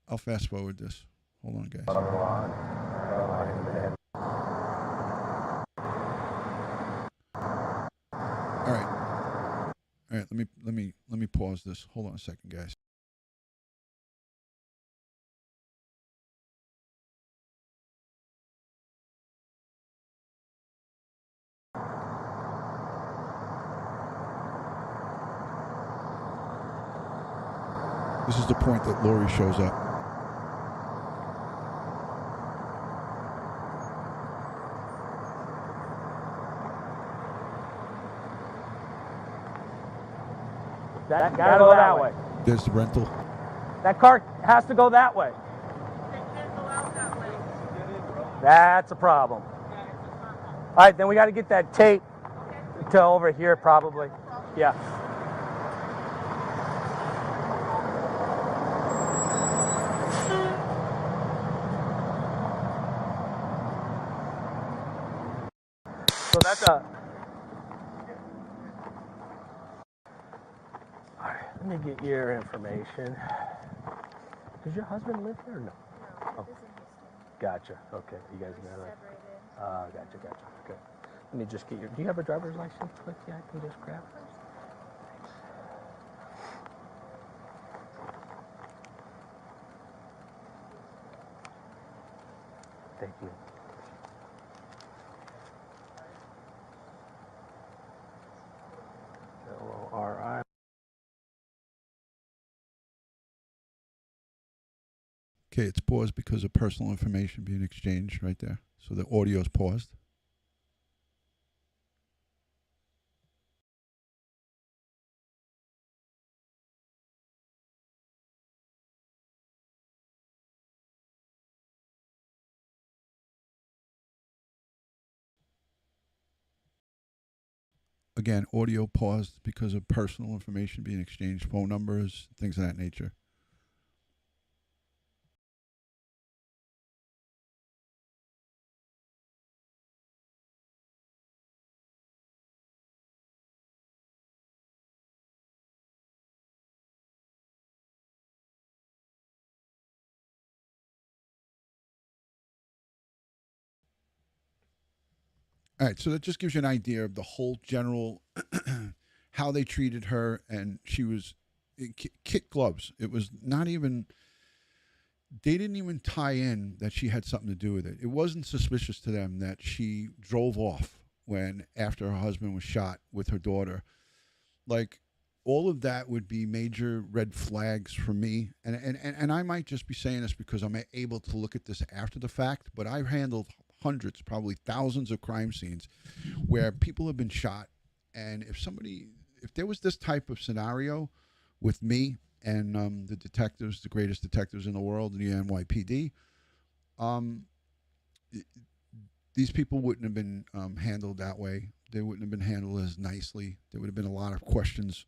I'll fast forward this. Hold on, guys. All right. Let me pause this. Hold on a second, guys. This is the point that Lori shows up. That gotta go that way. There's the rental. That car has to go that way. That's a problem. All right, then we got to get that tape to over here probably. Yeah. So that's a... All right, let me get your information. Does your husband live here or no? Oh. Gotcha. Okay. You guys know that. Gotcha. Okay. Let me just get your... Do you have a driver's license with you? I can just grab it. Thank you. L-O-R-I. Okay, it's paused because of personal information being exchanged right there. So the audio is paused. Again, audio paused because of personal information being exchanged, phone numbers, things of that nature. All right, so that just gives you an idea of the whole general, how they treated her, and she was kit gloves. It was not even, they didn't even tie in that she had something to do with it. It wasn't suspicious to them that she drove off when, after her husband was shot with her daughter. Like, all of that would be major red flags for me. And I might just be saying this because I'm able to look at this after the fact, but I've handled hundreds, probably thousands of crime scenes where people have been shot. And if there was this type of scenario with me and the detectives, the greatest detectives in the world, in the NYPD, these people wouldn't have been handled that way. They wouldn't have been handled as nicely. There would have been a lot of questions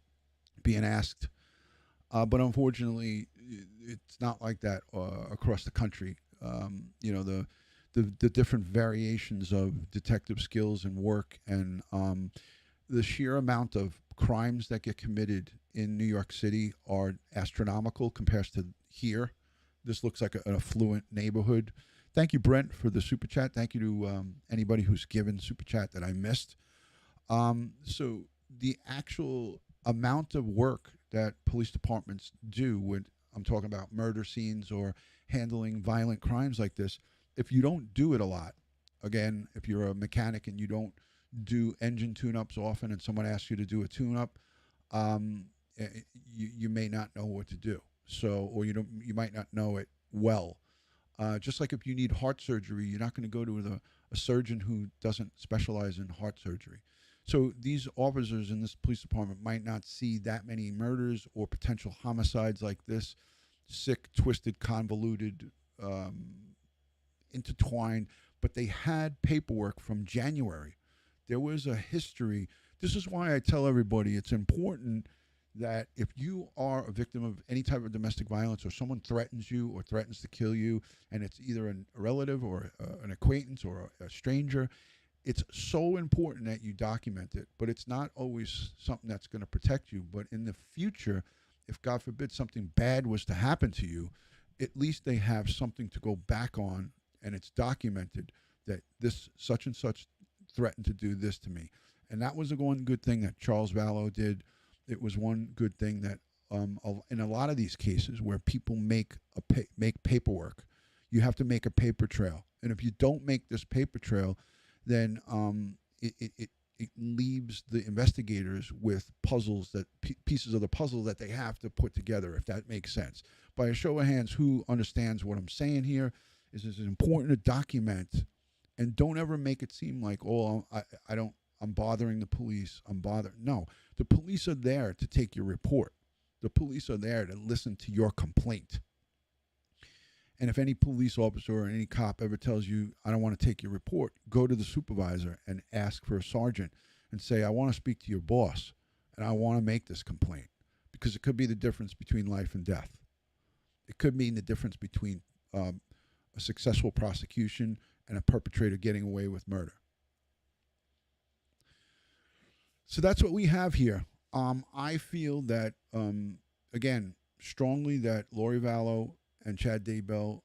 being asked. But unfortunately, it's not like that across the country. The different variations of detective skills and work, and the sheer amount of crimes that get committed in New York City are astronomical compared to here. This looks like an affluent neighborhood. Thank you, Brent, for the super chat. Thank you to anybody who's given super chat that I missed. So the actual amount of work that police departments do when I'm talking about murder scenes or handling violent crimes like this, if you don't do it a lot, again, if you're a mechanic and you don't do engine tune-ups often and someone asks you to do a tune-up, you may not know what to do. So, or you might not know it well. Just like if you need heart surgery, you're not going to go to a surgeon who doesn't specialize in heart surgery. So these officers in this police department might not see that many murders or potential homicides like this, sick, twisted, convoluted, intertwined, but they had paperwork from January. There was a history. This is why I tell everybody it's important that if you are a victim of any type of domestic violence or someone threatens you or threatens to kill you, and it's either a relative or an acquaintance or a stranger, it's so important that you document it. But it's not always something that's going to protect you. But in the future, if God forbid something bad was to happen to you, at least they have something to go back on, and it's documented that this such and such threatened to do this to me. And that was the one good thing that Charles Vallow did. It was one good thing that in a lot of these cases where people make paperwork, you have to make a paper trail. And if you don't make this paper trail, then it leaves the investigators with puzzles pieces of the puzzle that they have to put together, if that makes sense. By a show of hands, who understands what I'm saying here? Is it's important to document, and don't ever make it seem like, oh, I'm bothering the police. No, the police are there to take your report. The police are there to listen to your complaint. And if any police officer or any cop ever tells you, I don't want to take your report, go to the supervisor and ask for a sergeant and say, I want to speak to your boss and I want to make this complaint, because it could be the difference between life and death. It could mean the difference between a successful prosecution and a perpetrator getting away with murder. So that's what we have here. I feel that, again, strongly that Lori Vallow and Chad Daybell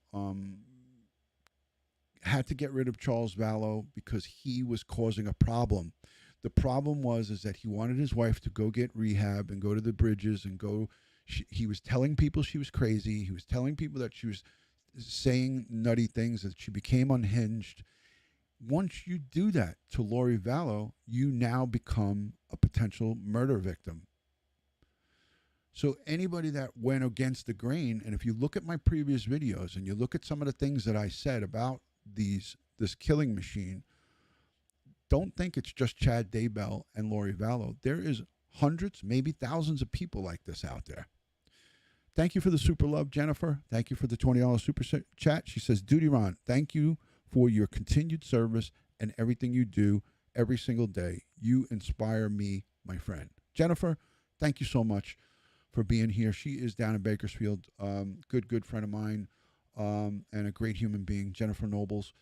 had to get rid of Charles Vallow because he was causing a problem. The problem is that he wanted his wife to go get rehab and go to the bridges and go. He was telling people she was crazy. He was telling people that she was saying nutty things, that she became unhinged. Once you do that to Lori Vallow, you now become a potential murder victim. So anybody that went against the grain, and if you look at my previous videos and you look at some of the things that I said about this killing machine, don't think it's just Chad Daybell and Lori Vallow. There is hundreds, maybe thousands of people like this out there. Thank you for the super love, Jennifer. Thank you for the $20 super chat. She says, DutyRon, thank you for your continued service and everything you do every single day. You inspire me, my friend. Jennifer, thank you so much for being here. She is down in Bakersfield. Good friend of mine, and a great human being, Jennifer Nobles.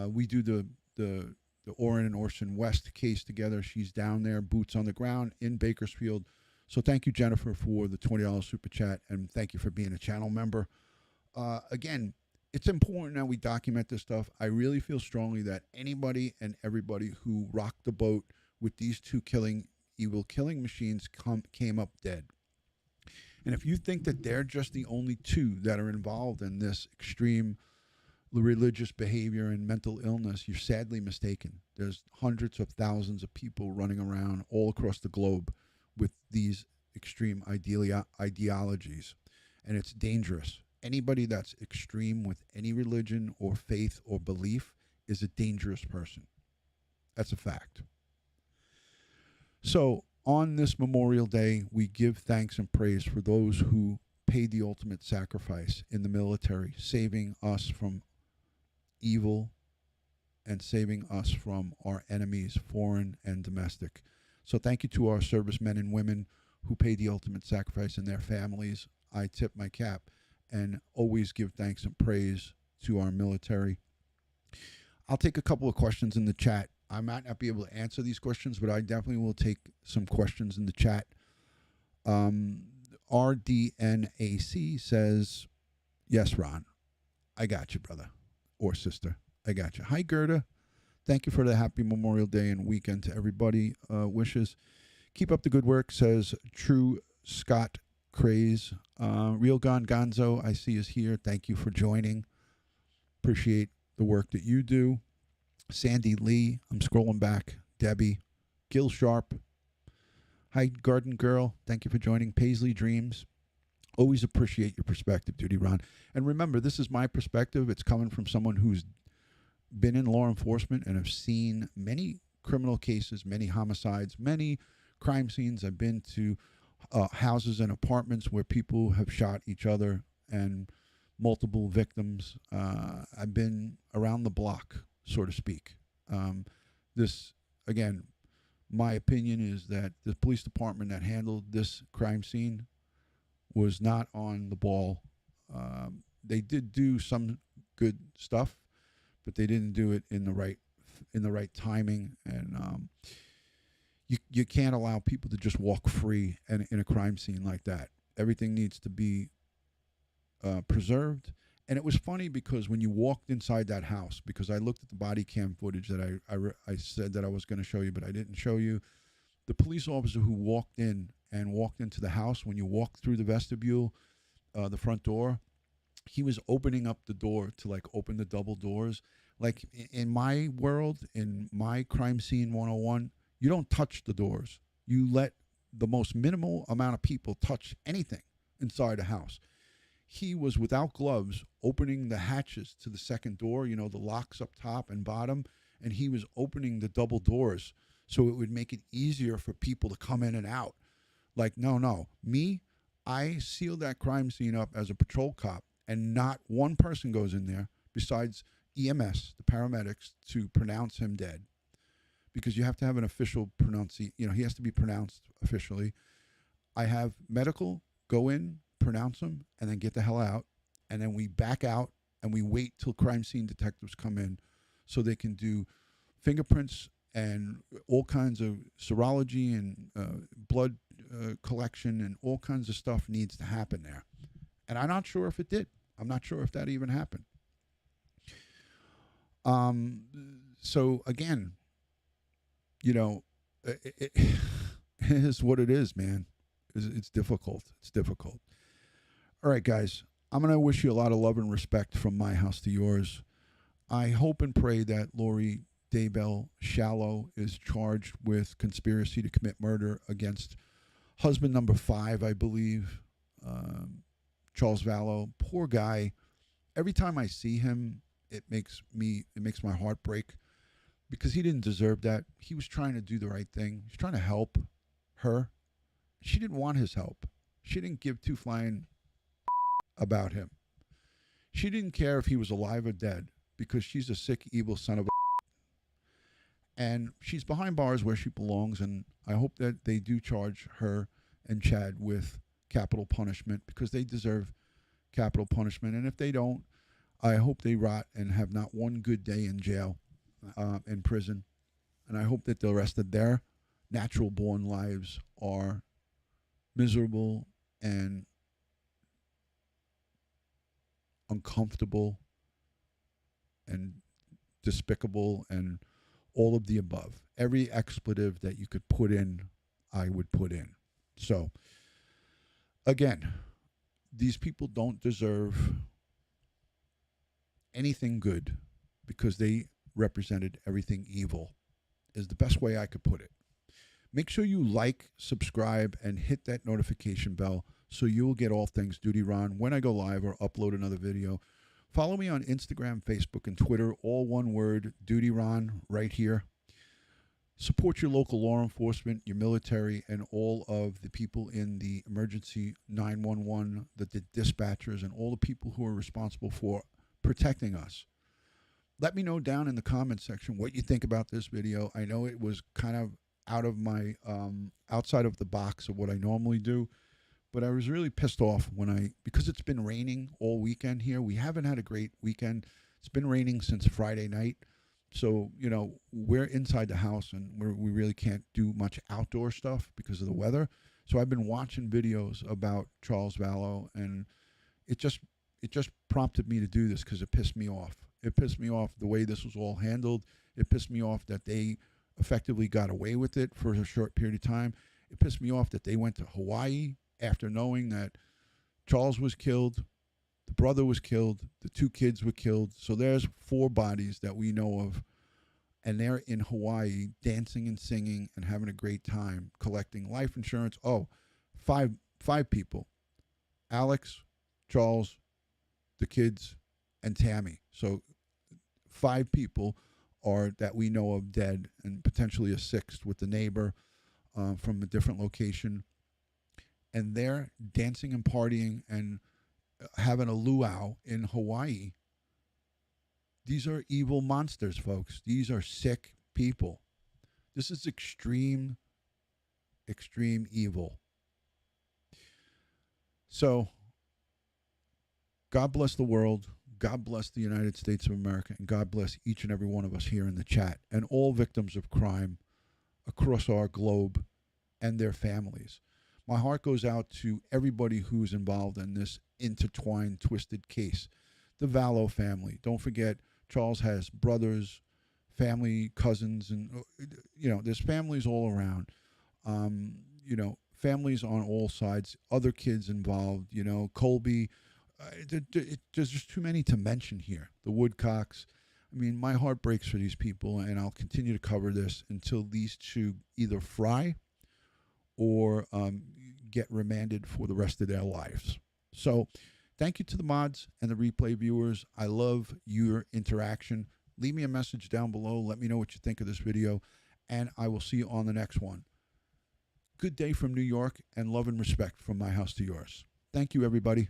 We do the Orrin and Orson West case together. She's down there, boots on the ground in Bakersfield. So thank you, Jennifer, for the $20 super chat, and thank you for being a channel member. Again, it's important that we document this stuff. I really feel strongly that anybody and everybody who rocked the boat with these two evil killing machines came up dead. And if you think that they're just the only two that are involved in this extreme religious behavior and mental illness, you're sadly mistaken. There's hundreds of thousands of people running around all across the globe with these extreme ideologies, and it's dangerous. Anybody that's extreme with any religion or faith or belief is a dangerous person. That's a fact. So on this Memorial Day, we give thanks and praise for those who paid the ultimate sacrifice in the military, saving us from evil and saving us from our enemies, foreign and domestic. So thank you to our servicemen and women who paid the ultimate sacrifice and their families. I tip my cap and always give thanks and praise to our military. I'll take a couple of questions in the chat. I might not be able to answer these questions, but I definitely will take some questions in the chat. RDNAC says, yes, Ron, I got you, brother or sister. I got you. Hi, Gerda. Thank you for the happy Memorial Day and weekend to everybody. Wishes. Keep up the good work, says True Scott Craze. Real Gon Gonzo, I see is here. Thank you for joining. Appreciate the work that you do. Sandy Lee, I'm scrolling back. Debbie. Gil Sharp. Hi, Garden Girl. Thank you for joining. Paisley Dreams. Always appreciate your perspective, DutyRon. And remember, this is my perspective. It's coming from someone who's been in law enforcement and have seen many criminal cases, many homicides, many crime scenes. I've been to houses and apartments where people have shot each other and multiple victims. I've been around the block, so to speak. This, again, my opinion is that the police department that handled this crime scene was not on the ball. They did do some good stuff, but they didn't do it in the right timing, and you can't allow people to just walk free in a crime scene like that. Everything needs to be preserved. And it was funny because when you walked inside that house, because I looked at the body cam footage that I said that I was going to show you, but I didn't show you, the police officer who walked in and walked into the house, when you walked through the vestibule, the front door, he was opening up the door to like open the double doors. Like in my world, in my crime scene 101, you don't touch the doors. You let the most minimal amount of people touch anything inside a house. He was without gloves opening the hatches to the second door, you know, the locks up top and bottom, and he was opening the double doors so it would make it easier for people to come in and out. Like, no, I sealed that crime scene up as a patrol cop, and not one person goes in there besides EMS, the paramedics, to pronounce him dead, because you have to have an official he has to be pronounced officially. I have medical go in, pronounce him, and then get the hell out, and then we back out and we wait till crime scene detectives come in so they can do fingerprints and all kinds of serology and blood collection, and all kinds of stuff needs to happen there. And I'm not sure if it did. I'm not sure if that even happened. So again, it is what it is, man. It's difficult. It's difficult. All right, guys, I'm going to wish you a lot of love and respect from my house to yours. I hope and pray that Lori Daybell Shallow is charged with conspiracy to commit murder against husband number 5, I believe, Charles Vallow. Poor guy. Every time I see him, it makes my heart break, because he didn't deserve that. He was trying to do the right thing. He's trying to help her. She didn't want his help. She didn't give two flying about him. She didn't care if he was alive or dead, because she's a sick, evil son of a. And she's behind bars where she belongs, and I hope that they do charge her and Chad with capital punishment, because they deserve capital punishment. And if they don't, I hope they rot and have not one good day in jail, in prison. And I hope that the rest of their natural-born lives are miserable and uncomfortable and despicable and all of the above. Every expletive that you could put in, I would put in. So, again, these people don't deserve anything good, because they represented everything evil, is the best way I could put it. Make sure you like, subscribe, and hit that notification bell so you will get all things DutyRon when I go live or upload another video. Follow me on Instagram, Facebook, and Twitter, all one word, DutyRon, right here. Support your local law enforcement, your military, and all of the people in the emergency 911, the dispatchers, and all the people who are responsible for protecting us. Let me know down in the comment section what you think about this video. I know it was kind of out of my outside of the box of what I normally do, but I was really pissed off because it's been raining all weekend here. We haven't had a great weekend. It's been raining since Friday night. So, we're inside the house, and we really can't do much outdoor stuff because of the weather. So I've been watching videos about Charles Vallow, and it just prompted me to do this because it pissed me off. It pissed me off the way this was all handled. It pissed me off that they effectively got away with it for a short period of time. It pissed me off that they went to Hawaii after knowing that Charles was killed, the brother was killed, the 2 kids were killed. So there's 4 bodies that we know of, and they're in Hawaii dancing and singing and having a great time collecting life insurance. Oh, five people: Alex, Charles, the kids, and Tammy. So 5 people are that we know of dead, and potentially a 6th with the neighbor from a different location. And they're dancing and partying and having a luau in Hawaii. These are evil monsters, folks. These are sick people. This is extreme, extreme evil. So, God bless the world. God bless the United States of America, and God bless each and every one of us here in the chat, and all victims of crime across our globe and their families. My heart goes out to everybody who's involved in this intertwined, twisted case. The Vallow family. Don't forget, Charles has brothers, family, cousins, and, there's families all around. Families on all sides, other kids involved, Colby. There's just too many to mention here. The Woodcocks. I mean, my heart breaks for these people, and I'll continue to cover this until these 2 either fry or get remanded for the rest of their lives. So thank you to the mods and the replay viewers. I love your interaction. Leave me a message down below. Let me know what you think of this video. and I will see you on the next one. Good day from New York, and love and respect from my house to yours. Thank you, everybody.